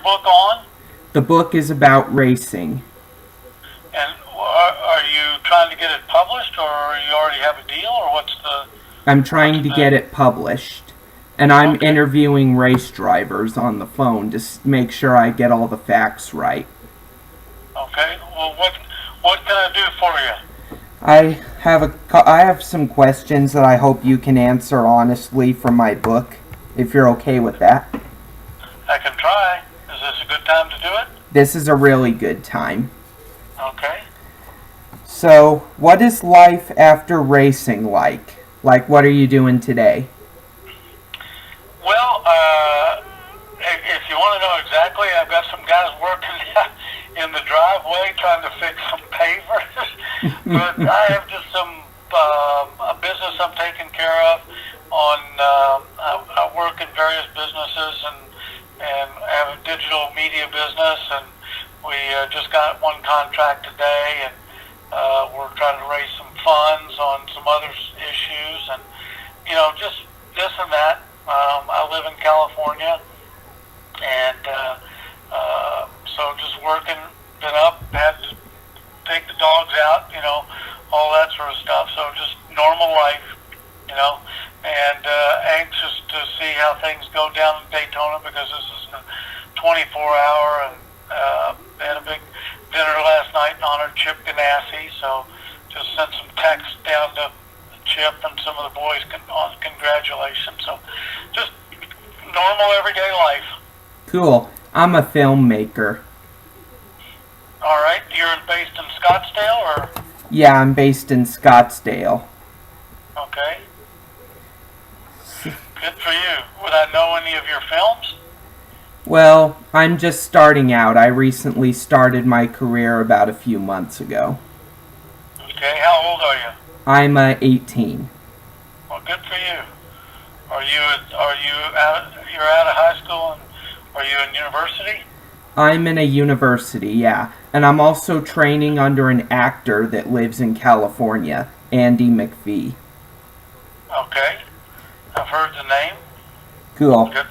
book on? The book is about racing. And are you trying to get it published, or you already have a deal, or what's the? I'm trying to get it published. And I'm Okay. interviewing race drivers on the phone to make sure I get all the facts right. Okay. Well, what can I do for you? I have some questions that I hope you can answer honestly from my book, if you're okay with that. I can try. Is this a good time to do it? This is a really good time. Okay. So, what is life after racing like? Like, what are you doing today? Well, if you want to know exactly, I've got some guys working in the driveway trying to fix some pavers. But I have just some a business I'm taking care of. I work in various businesses and have a digital media business, and we just got one contract today, and we're trying to raise some funds on some other issues, and just this and that. I live in California, and so just working, been up, had to take the dogs out, all that sort of stuff. So just normal life, and anxious to see how things go down in Daytona, because this is a 24-hour, and had a big dinner last night in honor of Chip Ganassi, so just sent some texts down to Chip and some of the boys on congratulations. So just normal everyday life. Cool. I'm a filmmaker. All right. You're based in Scottsdale, or? Yeah, I'm based in Scottsdale. Okay. Good for you. Would I know any of your films? Well, I'm just starting out. I recently started my career about a few months ago. Okay. How old are you? I'm 18. Well, good for you. You're out of high school, and are you in university? I'm in a university, yeah. And I'm also training under an actor that lives in California, Andy McPhee. Okay. I've heard the name. Cool. Good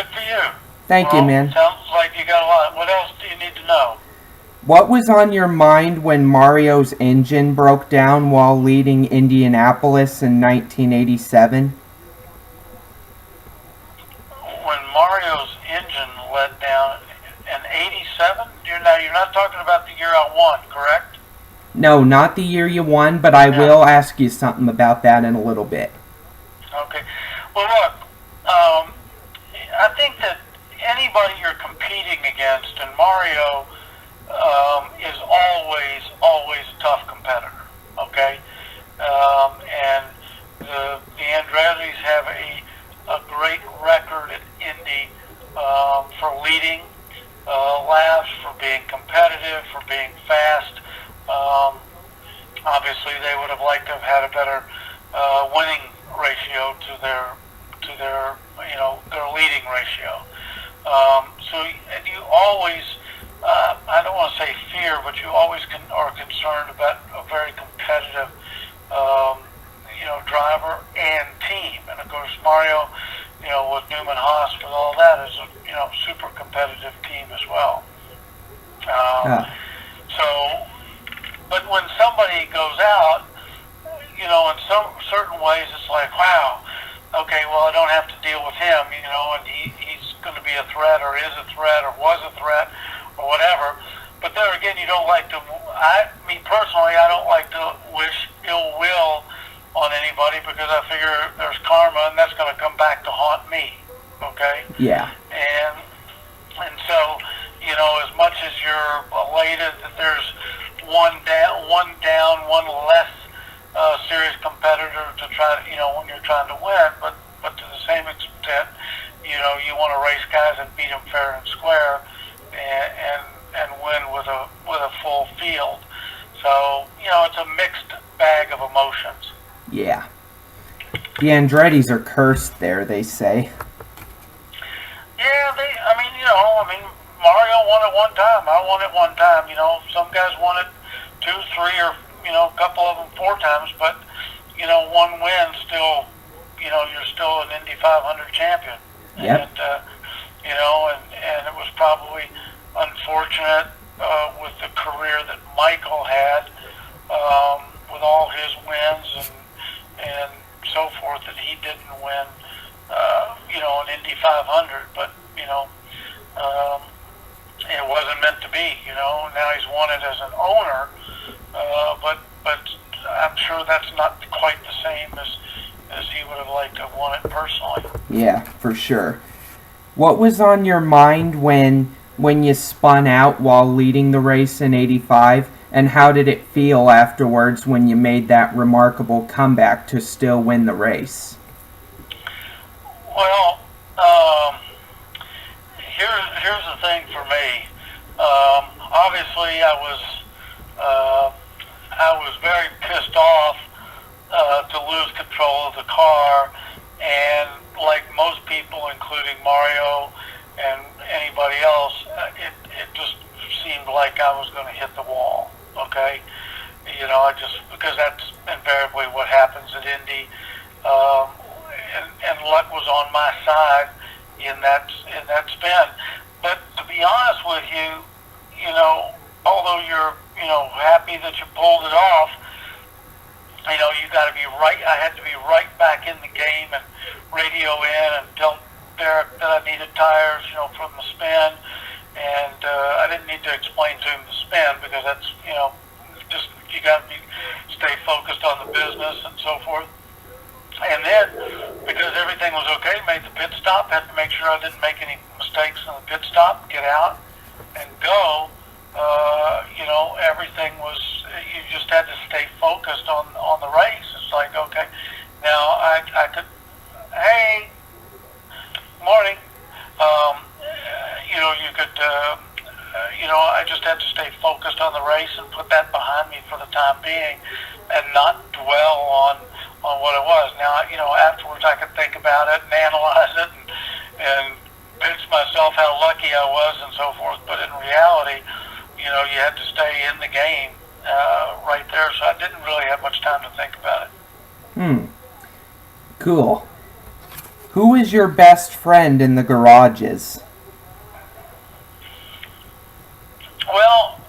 for you. Thank you, man. Sounds like you got a lot. What else do you need to know? What was on your mind when Mario's engine broke down while leading Indianapolis in 1987? When Mario's engine let down in 87? You're not talking about the year I won, correct? No, not the year you won, but I will ask you something about that in a little bit. Okay. Well, look, I think that anybody you're competing against, and Mario is always a tough competitor, okay? And the Andretti's have a great record at Indy for leading laps, for being competitive, for being fast. Obviously, they would have liked to have had a better winning ratio to their their leading ratio. So you always, I don't want to say fear, but you always are concerned about a very competitive, driver and team. And of course, Mario, with Newman Haas, with all that, is a super competitive team as well. So, but when somebody goes out, in some certain ways, it's like, wow, okay, well, I don't have to deal with him, and he's going to be a threat, or is a threat, or was a threat, or whatever. But there again, you don't like to, me personally, I don't like to wish ill will on anybody, because I figure there's karma, and that's going to come back to haunt me, okay? Yeah. And so, as much as you're elated that there's one down, one less serious competitor to try to, when you're trying to win, but to the same extent, you want to race guys and beat them fair and square, and win with a full field. So, it's a mixed bag of emotions. Yeah. The Andretti's are cursed there, they say. Yeah, Mario won it one time. I won it one time. Some guys won it 2, 3, or a couple of them 4 times. But one win still, you're still an Indy 500 champion. Yep. And and it was probably unfortunate with the career that Michael had, with all his wins and so forth, that he didn't win, an Indy 500. But um, it wasn't meant to be. Now he's won it as an owner, but I'm sure that's not quite the same as he would have liked to have won it personally. Yeah, for sure. What was on your mind when you spun out while leading the race in '85, and how did it feel afterwards when you made that remarkable comeback to still win the race? Well, here's the thing for me. Obviously, I was very pissed off to lose control of the car, and like most people, including Mario and anybody else, it just seemed like I was going to hit the wall. Okay, because that's invariably what happens at Indy, and luck was on my side in that spin. But to be honest with you, although you're happy that you pulled it off, you got to be right. I had to be right back in the game and radio in and tell Derek that I needed tires, from the spin, and I didn't need to explain to him the spin, because that's just, you got to stay focused on the business and so forth. And then, because everything was okay, made the pit stop, had to make sure I didn't make any mistakes in the pit stop, get out and go. Everything was, you just had to stay focused on the race. It's like, okay, now I could, hey, morning, you could, I just had to stay focused on the race and put that behind me for the time being, and not dwell on what it was. Now, afterwards I could think about it and analyze it and pinch myself how lucky I was and so forth. But in reality, you had to stay in the game right there. So I didn't really have much time to think about it. Cool. Who is your best friend in the garages? Well,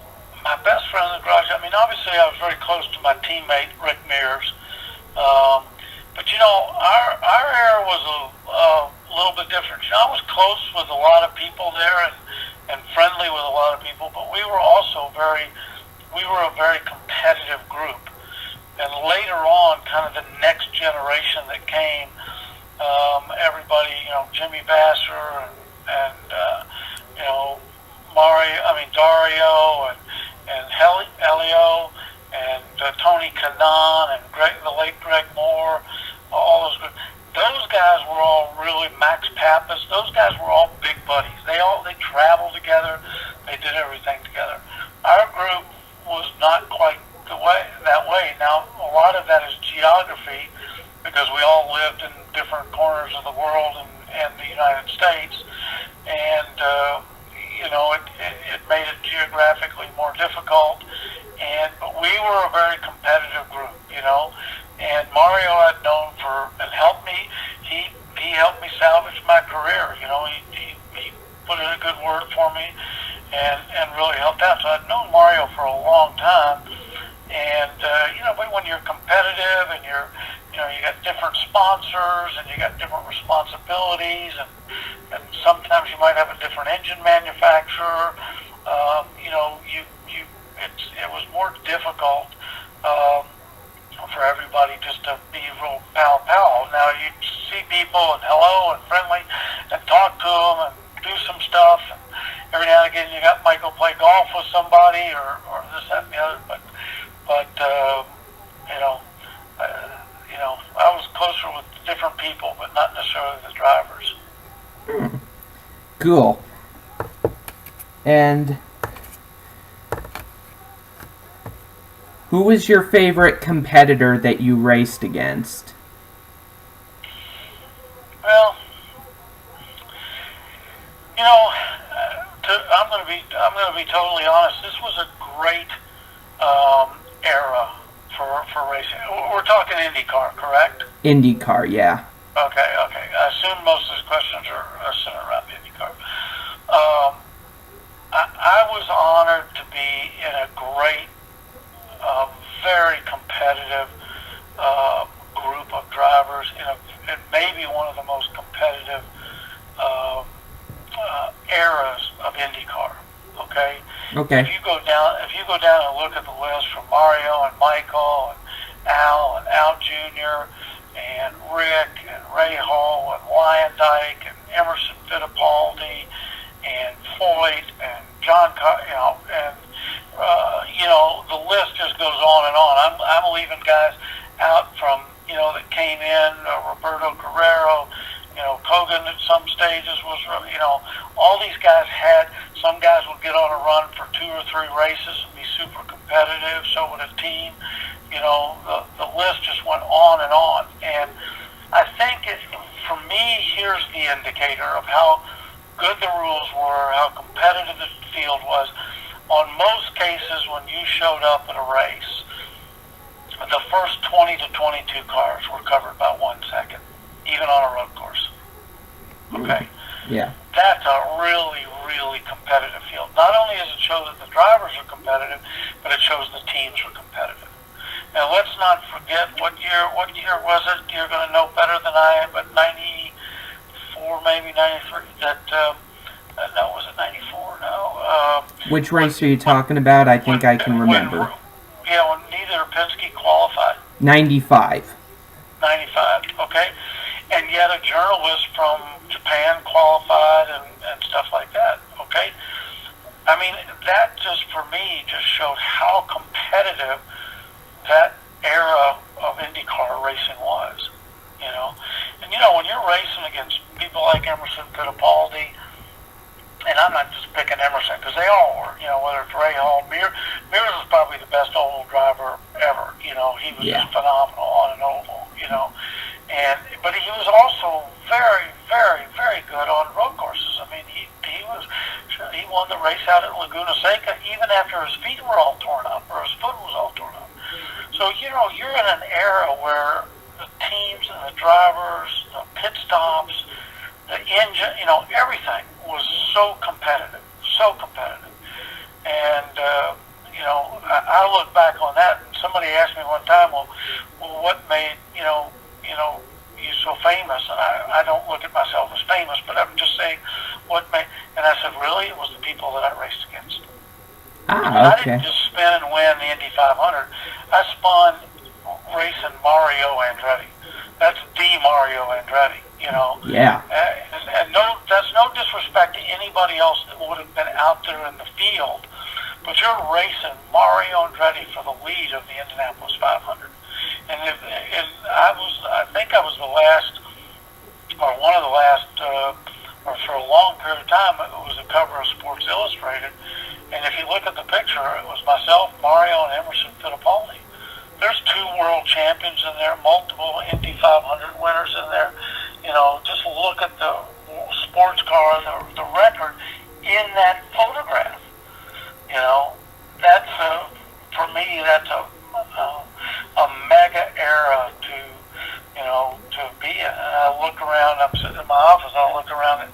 my best friend in the garage, obviously I was very close to my teammate, Rick Mears. But our era was a little bit different. I was close with a lot of people there and friendly with a lot of people, but we were also a very competitive group. And later on, kind of the next generation that came, everybody, Jimmy Vassar and Dario and Helio and Tony Kanaan and the late Greg Moore, all those groups. Those guys were all really, Max Pappas, those guys were all big buddies. They traveled together, they did everything together. Our group was not quite that way. Now, a lot of that is geography, because we all lived in different corners of the world and the United States, and it made it geographically more difficult. But we were a very competitive group, and Mario I'd known and helped me. He helped me salvage my career. He put in a good word for me and really helped out. So I'd known Mario for a long time, and but when you're competitive and you got different sponsors and you got different responsibilities, and sometimes you might have a different engine manufacturer. It was more difficult for everybody just to be real pal. Now you see people and hello and friendly and talk to them and do some stuff. And every now and again you got Michael play golf with somebody or this, that, and the other. But I was closer with different people, but not necessarily the drivers. Cool. And who was your favorite competitor that you raced against? Well, I'm going to be totally honest. This was a great era for racing. We're talking IndyCar, correct? IndyCar, yeah. Okay. I assume most of these questions are centered around IndyCar. Um, I was honored to be in a great, very competitive group of drivers in maybe one of the most competitive um, eras of IndyCar. Okay, Okay. if you go down and look at the list from Mario and Michael and Al Jr. and Rick and Ray Hall and Lyondike and Emerson Fittipaldi and Floyd and John, and the list just goes on and on. I'm leaving guys out from that came in, Roberto Guerrero, Kogan at some stages was, all these guys had. Some guys would get on a run for 2 or 3 races and be super competitive. So would a team. The list just went on and on. And I think for me, here's the indicator of how good the rules were, how competitive the field was. On most cases, when you showed up at a race, the first 20 to 22 cars were covered by 1 second, even on a road course. Okay? Yeah. That's a really, really competitive field. Not only does it show that the drivers are competitive, but it shows the teams are competitive. Now, let's not forget what year was it? You're going to know better than I am, but 94, maybe 93. No, was it 94? No. Which race are you talking about? I think I can remember. When neither Penske qualified. 95. 95, okay? And yet a journalist from Japan qualified and stuff like that, okay? I mean, that just, for me, just showed how competitive that era of IndyCar racing was, And, when you're racing against people like Emerson Fittipaldi, and I'm not just picking Emerson, because they all were, whether it's Ray Hall, Mears was probably the best oval driver ever, he was just phenomenal on an oval, but he was also very, very, very good on road courses. I mean, he won the race out at Laguna Seca even after his feet were all torn up, or his foot was all torn up. So, you're in an era where the teams and the drivers, the pit stops, the engine, everything was so competitive. And, I look back on that, and somebody asked me one time, well what made, you so famous? And I don't look at myself as famous, but I'm just saying what made, and I said, really? It was the people that I raced against. Ah, okay. I didn't just spin and win the Indy 500. I spun racing Mario Andretti. That's the Mario Andretti, Yeah. And that's no disrespect to anybody else that would have been out there in the field, but you're racing Mario Andretti for the lead of the Indianapolis 500. And I think I was the last, or one of the last, or for a long period of time, it was the cover of Sports Illustrated. And if you look at the picture, it was myself, Mario, and Emerson Fittipaldi. There's 2 world champions in there, multiple Indy 500 winners in there. Just look at the sports car, the record in that photograph. That's for me, that's a mega era to be in. And I look around. I'm sitting in my office. I look around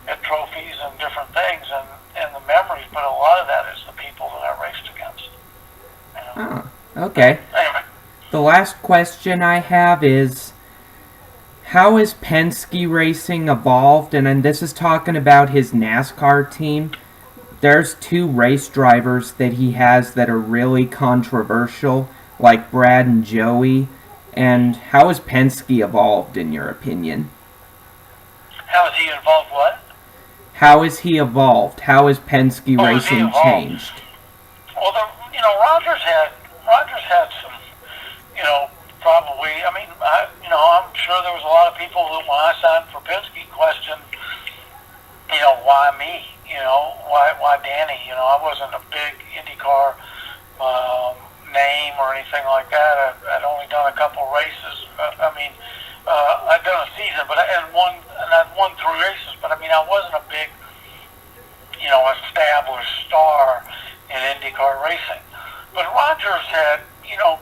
at trophies and different things and the memories. But a lot of that is the people that I raced against. Oh, okay. Anyway. The last question I have is, how has Penske Racing evolved? And then this is talking about his NASCAR team. There's 2 race drivers that he has that are really controversial, like Brad and Joey. And how has Penske evolved, in your opinion? How has he involved what? How has he evolved? How has Penske Racing changed? Well, Rogers had some, probably. I mean, I'm sure there was a lot of people who, when I signed for Penske, questioned, why me? Why Danny? I wasn't a big IndyCar name or anything like that. I'd only done a couple races. I'd done a season, but I'd won 3 races. But I wasn't a big, established star in IndyCar racing. But Rogers had,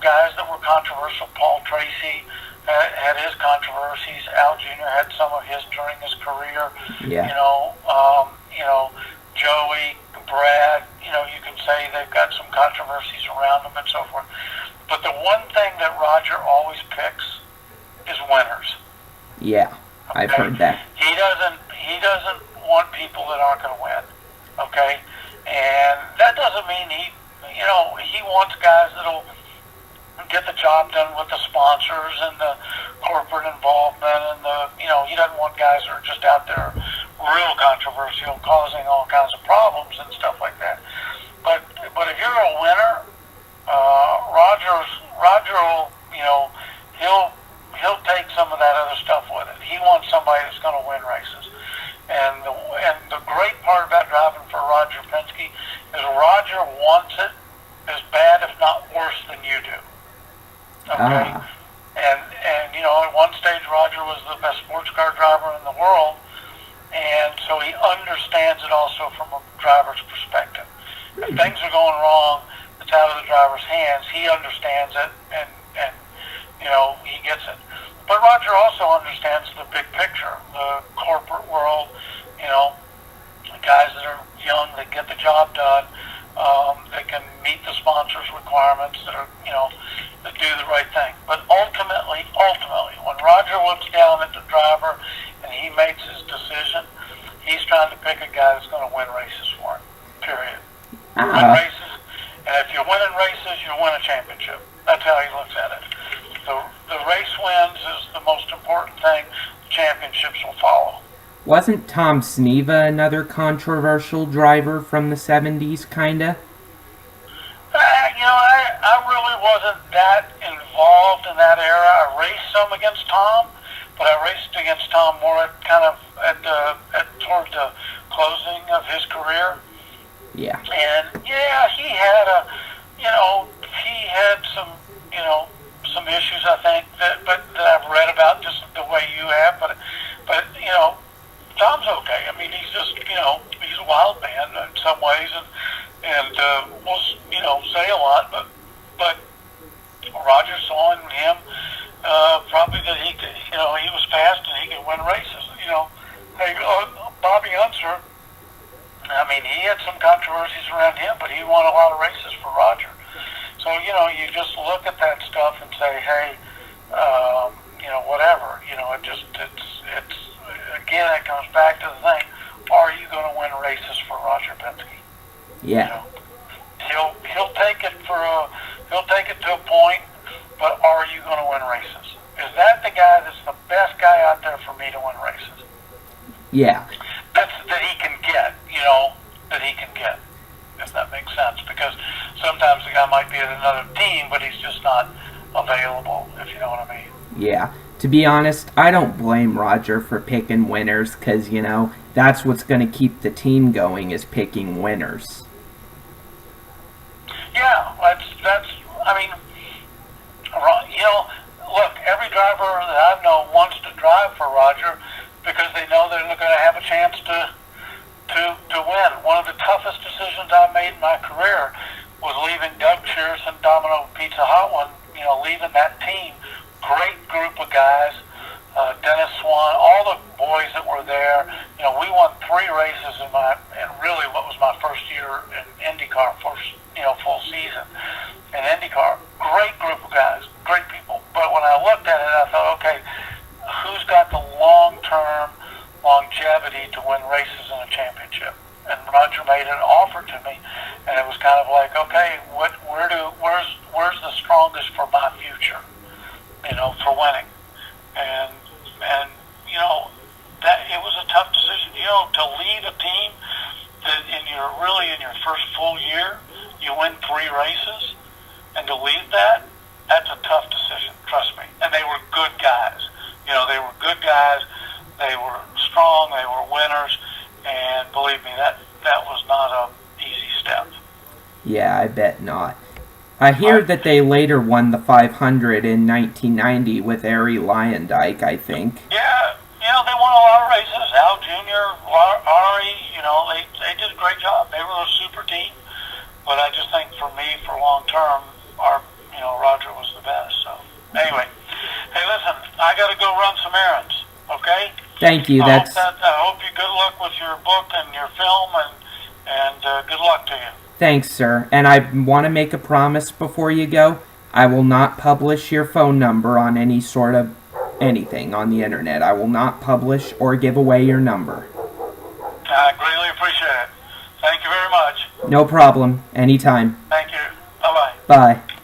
guys that were controversial. Paul Tracy had his controversies. Al Jr. had some of his during his career. Yeah. controversies around him and so forth. But the one thing that Roger always picks is winners. Yeah, I've heard that. He doesn't want people that aren't going to win. Okay, and that doesn't mean he wants guys that'll get the job done with the sponsors and the corporate involvement and he doesn't want guys that are just out there real controversial, causing all kinds of problems and stuff like that. But if you're a winner, Roger will he'll take some of that other stuff with it. He wants somebody that's going to win races. And the great part about driving for Roger Penske is Roger wants it as bad, if not worse, than you do. Okay? And at one stage Roger was the best sports car driver in the world, and so he understands it also from a driver's perspective. If things are going wrong, it's out of the driver's hands, he understands it, and he gets it. But Roger also understands the big picture, the corporate world, the guys that are young, that get the job done, that can meet the sponsors' requirements, that do the right thing. But ultimately, when Roger looks down at the driver and he makes his decision, he's trying to pick a guy that's going to win races for him, period. Win races, and if you're winning races, you win a championship. That's how he looks at it. The race wins is the most important thing. Championships will follow. Wasn't Tom Sneva another controversial driver from the 70s, kinda? I really wasn't that involved in that era. I raced some against Tom, but I raced against Tom more toward the closing of his career. Yeah. And he had he had some issues, I think, that I've read about just the way you have, but Tom's okay. I mean, he's just, he's a wild man in some ways, and will, say a lot, but Roger saw in him probably that he could, he was fast and he could win races. Bobby Unser, I mean, he had some controversies around him, but he won a lot of races for Roger. So, you just look at that stuff and say, hey, whatever. It's again, it comes back to the thing, are you going to win races for Roger Penske? Yeah. He'll take it to a point, but are you going to win races? Is that the guy that's the best guy out there for me to win races? Yeah. That he can get, if that makes sense. Because sometimes the guy might be at another team, but he's just not available, if you know what I mean. Yeah. To be honest, I don't blame Roger for picking winners, because, that's what's going to keep the team going, is picking winners. Yeah, look, every driver that I know wants to drive for Roger because they know they're going to have a chance to win. One of the toughest decisions I made in my career was leaving Doug Shears and Domino Pizza Hut One, leaving that team. Great group of guys, Dennis Swan, all the boys that were there. We won 3 races in really what was my first year in IndyCar, full season in IndyCar. Great group of guys, great people. But when I looked at it, I thought, okay, who's got the long-term longevity to win races in a championship? And Roger made an offer to me, and it was kind of like, okay, where's the strongest for my future? For winning, and that it was a tough decision. To lead a team that in your first full year you win 3 races, and to leave that's a tough decision. Trust me. And they were good guys. They were good guys. They were strong. They were winners, and believe me, that was not an easy step. Yeah, I bet not. I hear that they later won the 500 in 1990 with Arie Luyendyk, I think. Yeah, they won a lot of races. Al Jr., Arie, they did a great job. They were a super team. But I just think for me, for long term, Roger was the best. So, anyway. Hey, listen, I got to go run some errands, okay? Thank you. I hope you good luck with your book and your film, and and good luck to you. Thanks, sir. And I want to make a promise before you go. I will not publish your phone number on any sort of anything on the internet. I will not publish or give away your number. I greatly appreciate it. Thank you very much. No problem. Anytime. Thank you. Bye-bye. Bye.